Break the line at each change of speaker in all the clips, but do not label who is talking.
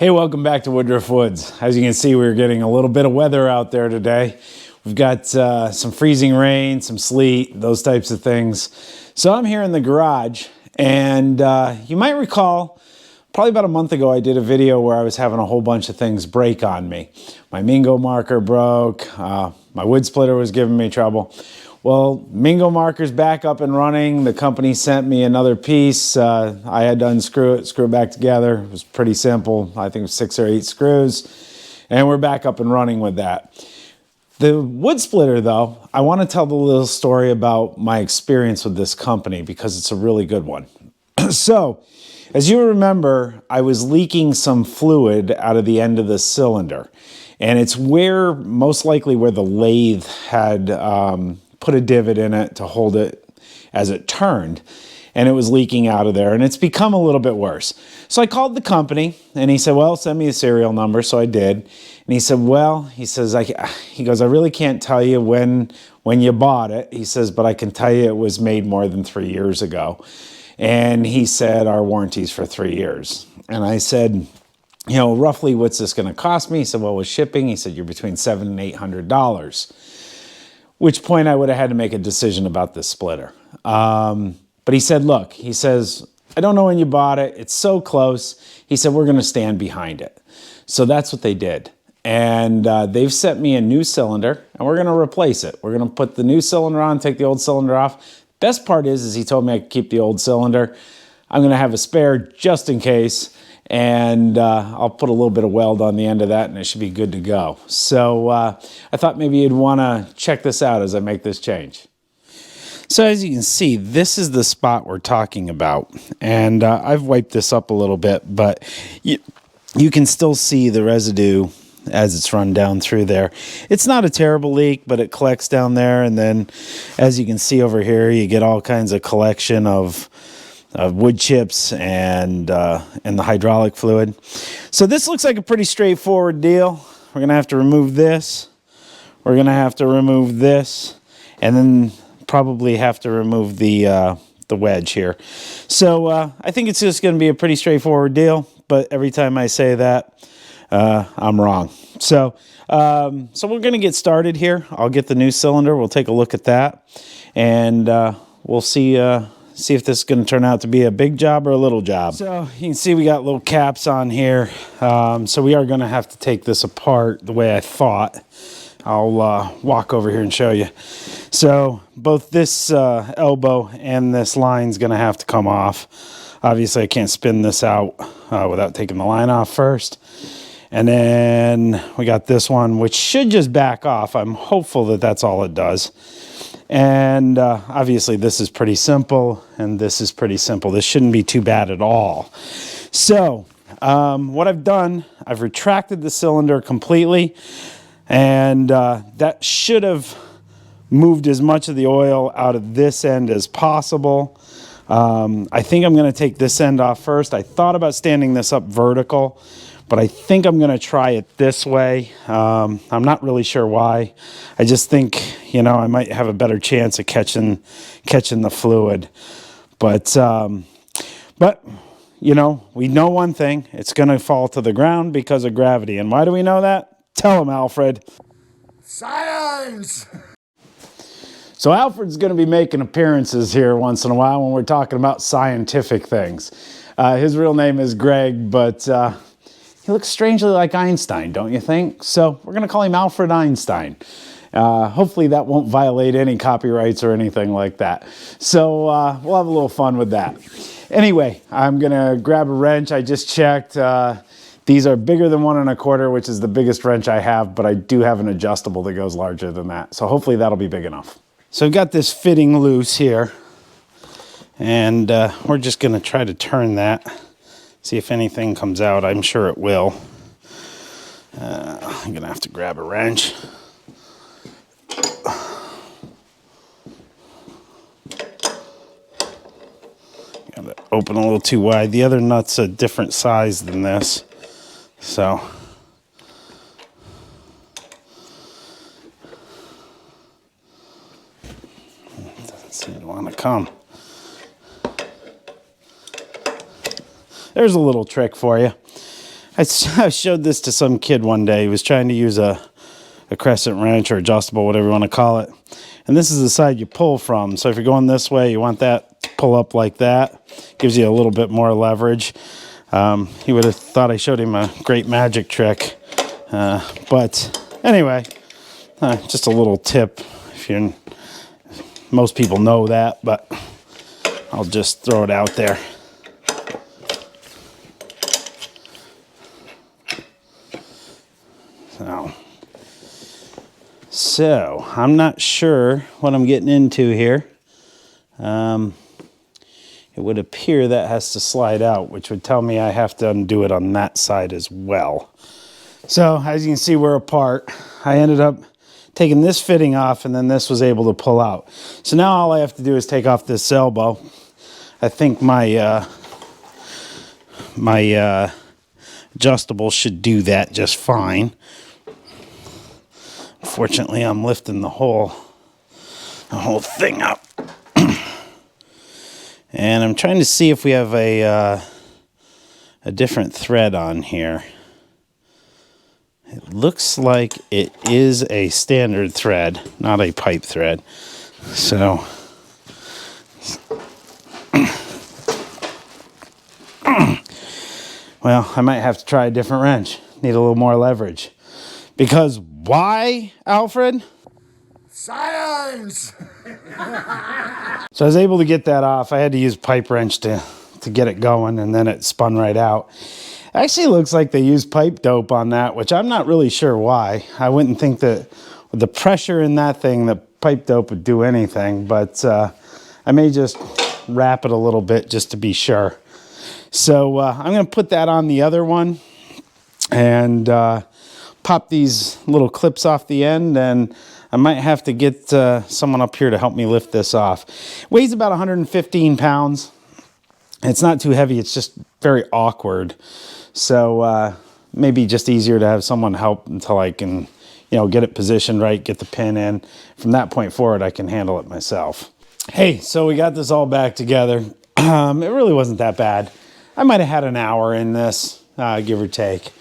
Hey, welcome back to Woodruff Woods. As you can see, we're getting a little bit of weather out there today. We've got some freezing rain, some sleet, those types of things. So I'm here in the garage, and you might recall, probably about a month ago, I did a video where I was having a whole bunch of things break on me. My Mingo marker broke, my wood splitter was giving me trouble. Well, Mingo marker's back up and running. The company sent me another piece. I had to unscrew it, screw it back together. It was pretty simple. I think it was 6 or 8 screws. And we're back up and running with that. The wood splitter, though, I want to tell the little story about my experience with this company because it's a really good one. So, as you remember, I was leaking some fluid out of the end of the cylinder. And it's where, most likely where the lathe had put a divot in it to hold it as it turned, and it was leaking out of there, and it's become a little bit worse. So I called the company, and he said, well, send me a serial number. So I did, and he said, well, he goes, I really can't tell you when you bought it. He says, but I can tell you it was made more than 3 years ago. And he said, our warranty's for 3 years. And I said, you know, roughly what's this going to cost me? He said, well, with shipping, he said, you're between $700 and $800. Which point I would have had to make a decision about this splitter. But he said, look, he says, I don't know when you bought it. It's so close. He said, we're going to stand behind it. So that's what they did. And they've sent me a new cylinder, and we're going to replace it. We're going to put the new cylinder on, take the old cylinder off. Best part is he told me I could keep the old cylinder. I'm going to have a spare just in case. And I'll put a little bit of weld on the end of that, and it should be good to go. So I thought maybe you'd want to check this out as I make this change. So as you can see, this is the spot we're talking about. And I've wiped this up a little bit, but you can still see the residue as it's run down through there. It's not a terrible leak, but it collects down there. And then as you can see over here, you get all kinds of collection of wood chips and the hydraulic fluid. So this looks like a pretty straightforward deal. We're going to have to remove this. We're going to have to remove this. And then probably have to remove the wedge here. So I think it's just going to be a pretty straightforward deal. But every time I say that, I'm wrong. So we're going to get started here. I'll get the new cylinder. We'll take a look at that. And we'll see if this is going to turn out to be a big job or a little job. So you can see we got little caps on here. So we are going to have to take this apart the way I thought. I'll walk over here and show you. So both this elbow and this line is going to have to come off. Obviously I can't spin this out without taking the line off first. And then we got this one, which should just back off. I'm hopeful that that's all it does. And obviously this is pretty simple, and this is pretty simple. This shouldn't be too bad at all. So what I've done, I've retracted the cylinder completely, and that should have moved as much of the oil out of this end as possible. I think I'm going to take this end off first. I thought about standing this up vertical, but I think I'm going to try it this way. I'm not really sure why. I just think, you know, I might have a better chance of catching the fluid. But you know, we know one thing. It's going to fall to the ground because of gravity. And why do we know that? Tell him, Alfred.
Science!
So Alfred's going to be making appearances here once in a while when we're talking about scientific things. His real name is Greg, but he looks strangely like Einstein, don't you think? So we're going to call him Alfred Einstein. Hopefully that won't violate any copyrights or anything like that. So we'll have a little fun with that. Anyway, I'm going to grab a wrench. I just checked. These are bigger than 1 1/4, which is the biggest wrench I have, but I do have an adjustable that goes larger than that. So hopefully that'll be big enough. So I've got this fitting loose here, and we're just going to try to turn that. See if anything comes out. I'm sure it will. I'm going to have to grab a wrench. Got it open a little too wide. The other nut's a different size than this. So doesn't seem to want to come. There's a little trick for you. I showed this to some kid one day. He was trying to use a crescent wrench or adjustable, whatever you want to call it. And this is the side you pull from. So if you're going this way, you want that to pull up like that. Gives you a little bit more leverage. He would have thought I showed him a great magic trick. But anyway, just a little tip. Most people know that, but I'll just throw it out there. So I'm not sure what I'm getting into here. It would appear that has to slide out, which would tell me I have to undo it on that side as well. So as you can see, we're apart. I ended up taking this fitting off, and then this was able to pull out. So now all I have to do is take off this elbow. I think my adjustable should do that just fine. Unfortunately, I'm lifting the whole thing up. And I'm trying to see if we have a different thread on here. It looks like it is a standard thread, not a pipe thread. So, well, I might have to try a different wrench. Need a little more leverage. Because why, Alfred?
Science!
So I was able to get that off. I had to use a pipe wrench to get it going, and then it spun right out. Actually looks like they used pipe dope on that, which I'm not really sure why. I wouldn't think that with the pressure in that thing, that pipe dope would do anything, but I may just wrap it a little bit just to be sure. So I'm going to put that on the other one and pop these little clips off the end, and I might have to get someone up here to help me lift this off. Weighs about 115 pounds. It's not too heavy, it's just very awkward. So maybe just easier to have someone help until I can, get it positioned right, get the pin in. From that point forward, I can handle it myself. Hey, so we got this all back together. It really wasn't that bad. I might have had an hour in this, give or take.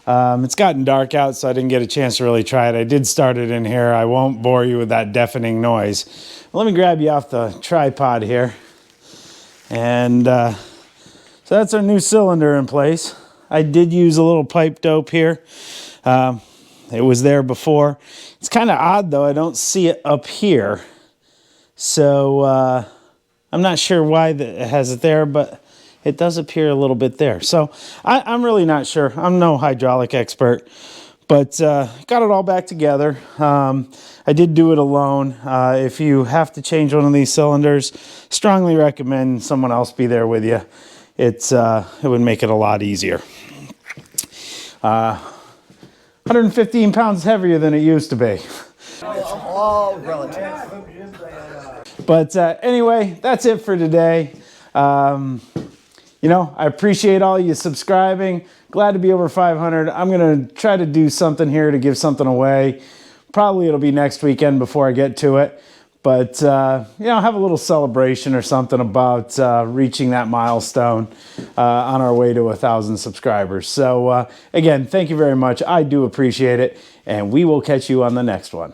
It's gotten dark out, so I didn't get a chance to really try it. I did start it in here. I won't bore you with that deafening noise. Let me grab you off the tripod here. And so that's our new cylinder in place. I did use a little pipe dope here. It was there before. It's kind of odd, though. I don't see it up here. So I'm not sure why it has it there, but it does appear a little bit there. So I'm really not sure. I'm no hydraulic expert, but got it all back together. I did do it alone. If you have to change one of these cylinders, strongly recommend someone else be there with you. It would make it a lot easier. 115 pounds heavier than it used to be.
All relative.
But anyway, that's it for today. I appreciate all you subscribing. Glad to be over 500. I'm going to try to do something here to give something away. Probably it'll be next weekend before I get to it. But, have a little celebration or something about reaching that milestone on our way to 1,000 subscribers. So, again, thank you very much. I do appreciate it. And we will catch you on the next one.